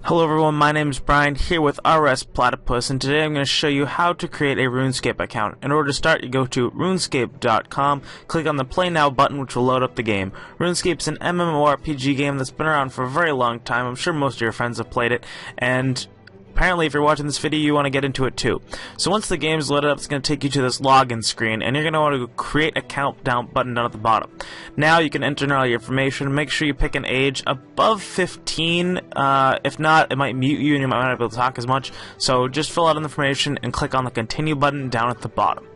Hello everyone, my name is Brian here with RS Platypus, and today I'm going to show you how to create a RuneScape account. In order to start, you go to RuneScape.com, click on the Play Now button, which will load up the game. RuneScape is an MMORPG game that's been around for a very long time. I'm sure most of your friends have played it, and apparently if you're watching this video you want to get into it too. So once the game is loaded up, it's going to take you to this login screen, and you're going to want to create account button down at the bottom. Now you can enter in all your information. Make sure you pick an age above 15. If not, it might mute you and you might not be able to talk as much. So just fill out the information and click on the continue button down at the bottom.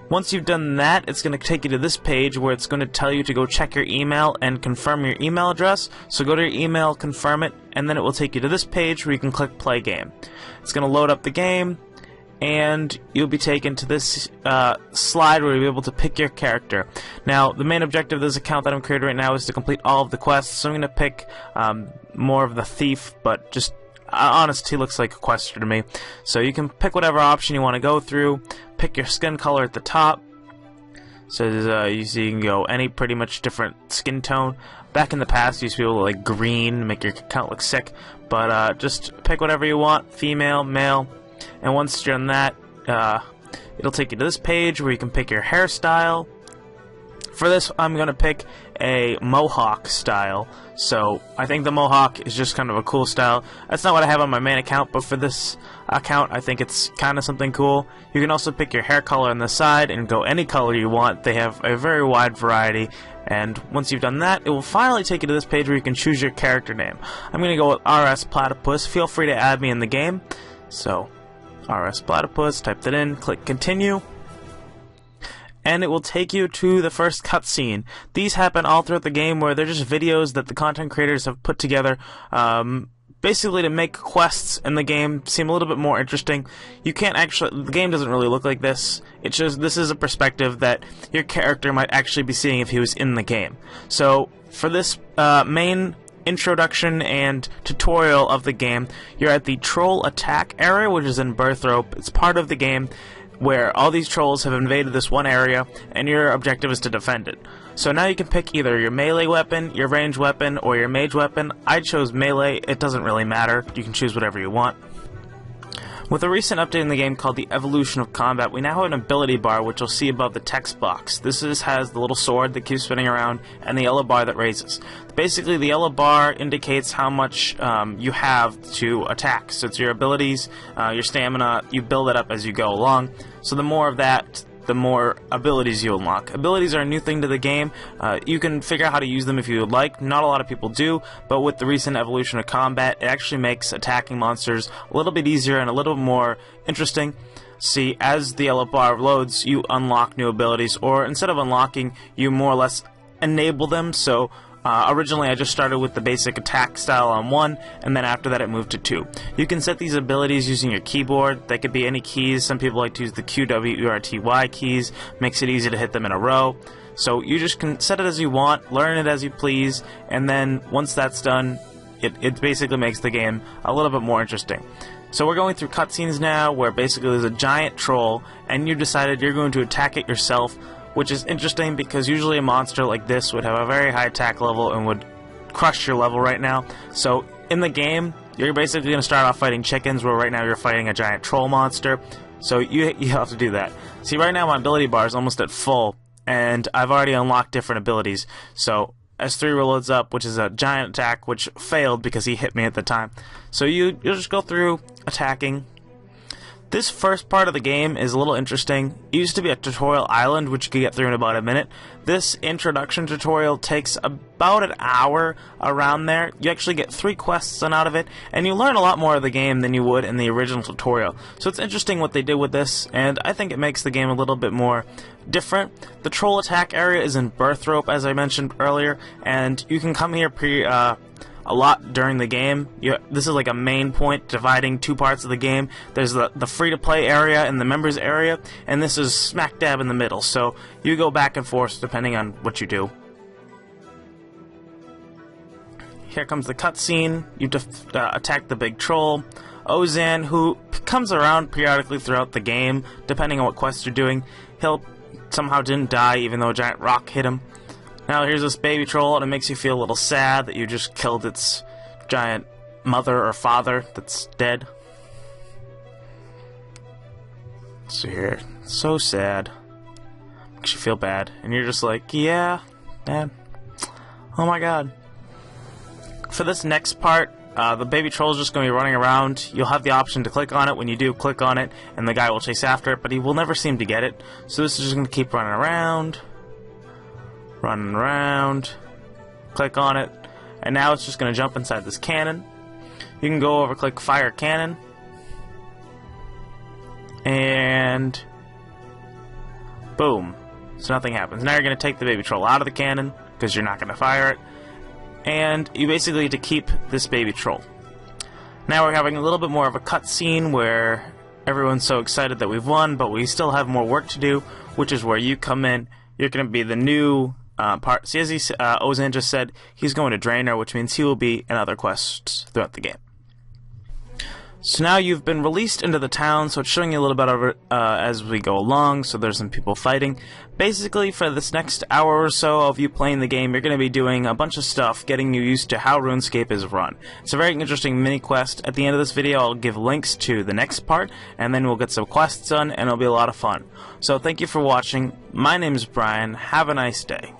Once you've done that, it's going to take you to this page where it's going to tell you to go check your email and confirm your email address. So go to your email, confirm it, and then it will take you to this page where you can click play game. It's going to load up the game, and you'll be taken to this slide where you'll be able to pick your character. Now, the main objective of this account that I'm creating right now is to complete all of the quests, so I'm going to pick more of the thief, but just honestly, he looks like a quester to me. So you can pick whatever option you want to go through. Pick your skin color at the top. So you can go any pretty much different skin tone. Back in the past, you used to be able to like green, make your account look sick. But just pick whatever you want, female, male. And once you're done that, it'll take you to this page where you can pick your hairstyle. For this, I'm going to pick a mohawk style. So I think the mohawk is just kind of a cool style. That's not what I have on my main account, but for this account, I think it's kind of something cool. You can also pick your hair color on the side and go any color you want. They have a very wide variety. And once you've done that, it will finally take you to this page where you can choose your character name. I'm going to go with RS Platypus. Feel free to add me in the game. So RS Platypus, type that in, click continue, and it will take you to the first cutscene. These happen all throughout the game where they're just videos that the content creators have put together basically to make quests in the game seem a little bit more interesting. You can't actually, the game doesn't really look like this. It's just, this is a perspective that your character might actually be seeing if he was in the game. So for this main introduction and tutorial of the game, you're at the troll attack area, which is in Birthrope. It's part of the game where all these trolls have invaded this one area, and your objective is to defend it. So now you can pick either your melee weapon, your ranged weapon, or your mage weapon. I chose melee. It doesn't really matter. You can choose whatever you want. With a recent update in the game called the Evolution of Combat, we now have an ability bar which you'll see above the text box. This has the little sword that keeps spinning around and the yellow bar that raises. Basically, the yellow bar indicates how much you have to attack. So it's your abilities, your stamina, you build it up as you go along. So the more of that, the more abilities you unlock. Abilities are a new thing to the game. You can figure out how to use them if you would like. Not a lot of people do, but with the recent Evolution of Combat, it actually makes attacking monsters a little bit easier and a little more interesting. See, as the yellow bar loads, you unlock new abilities, or instead of unlocking, you more or less enable them. So originally I just started with the basic attack style on 1, and then after that it moved to 2. You can set these abilities using your keyboard. They could be any keys. Some people like to use the QWERTY keys. Makes it easy to hit them in a row. So you just can set it as you want, learn it as you please, and then once that's done, it basically makes the game a little bit more interesting. So we're going through cutscenes now where basically there's a giant troll, and you decided you're going to attack it yourself, which is interesting because usually a monster like this would have a very high attack level and would crush your level right now. So in the game, you're basically going to start off fighting chickens, where right now you're fighting a giant troll monster. So you have to do that. See, right now my ability bar is almost at full, and I've already unlocked different abilities. So S3 loads up, which is a giant attack, which failed because he hit me at the time. So you'll just go through attacking. This first part of the game is a little interesting. It used to be a tutorial island, which you could get through in about a minute. This introduction tutorial takes about an hour around there. You actually get 3 quests done out of it, and you learn a lot more of the game than you would in the original tutorial. So it's interesting what they did with this, and I think it makes the game a little bit more different. The troll attack area is in Birthrope, as I mentioned earlier, and you can come here a lot during the game. This is like a main point dividing 2 parts of the game. There's the free-to-play area and the members area, and this is smack dab in the middle. So you go back and forth depending on what you do. Here comes the cutscene. You attack the big troll, Ozan, who comes around periodically throughout the game, depending on what quest you're doing. He'll somehow didn't die even though a giant rock hit him. Now here's this baby troll, and it makes you feel a little sad that you just killed its giant mother or father that's dead. So here, so sad. Makes you feel bad, and you're just like, yeah, man. Oh my god. For this next part, the baby troll is just going to be running around. You'll have the option to click on it. When you do, click on it, and the guy will chase after it, but he will never seem to get it. So this is just going to keep running around. Running around. Click on it, and now it's just going to jump inside this cannon. You can go over, click Fire Cannon, and boom. So nothing happens. Now you're going to take the baby troll out of the cannon, because you're not going to fire it. And you basically get to keep this baby troll. Now we're having a little bit more of a cutscene where everyone's so excited that we've won, but we still have more work to do, which is where you come in. You're going to be the new part. See, as Ozan just said, he's going to Draenor, which means he will be in other quests throughout the game. So now you've been released into the town, so it's showing you a little bit of it as we go along, so there's some people fighting. Basically, for this next hour or so of you playing the game, you're going to be doing a bunch of stuff, getting you used to how RuneScape is run. It's a very interesting mini-quest. At the end of this video, I'll give links to the next part, and then we'll get some quests done, and it'll be a lot of fun. So thank you for watching. My name is Brian. Have a nice day.